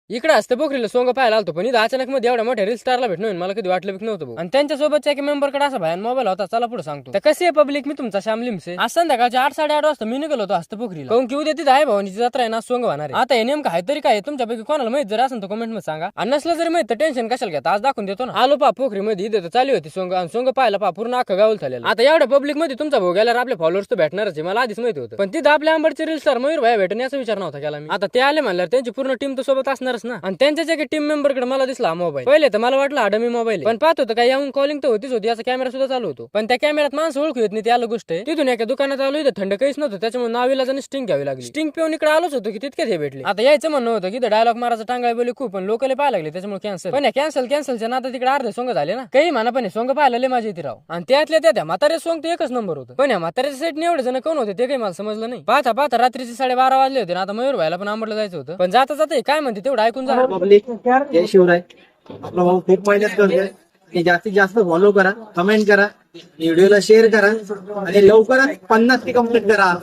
इकडे असतं पोखरीला सोंग पाहायला आलतो, पण इथं अचानक मध्ये एवढ्या मोठ्या रील स्टारला भेटणं मला कधी वाटलं बी नव्हतं भाऊ. आणि त्यांच्यासोबतच्या एक मेंबरकडे असा भाई मोबाईल होता. चला पुढे सांगतो. तर कशी आहे पब्लिक, मी तुमचा श्याम लिमसे. आज संध्याकाळच्या 8-8:30 वाजता मी निघालो होतो हस्तपोखरीला, काऊन की उद्या तिथे आहे भावानीची जत्रा आहे ना, सोंग होणार आहे. आता हे नेमकं आहे तरी काय तुमच्यापैकी कोणाला माहित जर असेल तर कमेंट मध्ये सांगा. आणि नसलं जरी माहित तर टेन्शन कशाला घ्या, आज दाखवून देतो ना. आलो पा पोखरीमध्ये, इथे चालू होती सोंग, आणि सोंग पाहायला पा पूर्ण अख्खं गावल झालेलं. आता एवढ्या पब्लिक मध्ये तुमचा भाऊ गेल्यावर आपले फॉलोअर्स तर भेटणारच आहे, मला आधीच माहिती होतं. पण तिथं आपल्या आंबडचे रील स्टार मयूर भाई भेटण्याचा विचार नव्हता केला मी. आता ते आले म्हणल्यावर त्यांची पूर्ण टीम तर सोबत असणारच ना. आणि त्यांच्याच एका टीम मेंबरकडे मला दिसला मोबाईल. पहिले तर मला वाटलं आडमी मोबाईल, पण पाहत होतं काय याहून कॉलिंग तर होतीच होती, याचा कॅमेरा सुद्धा चालू होतो. पण त्या कॅमेऱ्यात माणसं ओळखू येत नाही, त्याला गोष्ट आहे. तिथून एका दुकानात आलो, इथं थंड काहीच नव्हतं, त्याच्यामुळे नावीला जाणे स्टिंग घ्यावी लागली. स्टिंग पिऊन इकडे आलोच होतो की तितक्यात हे भेटले. आता यायचं म्हणणं होतं की डायलॉग मारायचं टांगाय बोली खूप, पण लोकले पाहायला लागले, त्याच्यामुळे कॅन्सल. पण कॅन्सलच्या नाता तिकडे अर्धे सोंग झाले ना. काही म्हणा पण सोंग पाहायला माझी इथे राव. आणि त्यातल्या त्या म्हातारे सोंग ते एकच नंबर होतं. पण या म्हाताऱ्याच्या सेटने एवढे जण कोण होते ते काही मला समजलं नाही. पाहता रात्रीचे 12:30 वाजले होते ना. आता मयूर व्हायला पण आंबडला जायचं होतं, पण जाता काय म्हणते तेवढं ऐकून जा. पब्लिक जय शिवराय. आपला भाऊ खूप मेहनत करतोय, ते जास्तीत जास्त फॉलो करा, कमेंट करा, व्हिडिओला शेअर करा आणि लवकरच 50 ची कंप्लीट करा.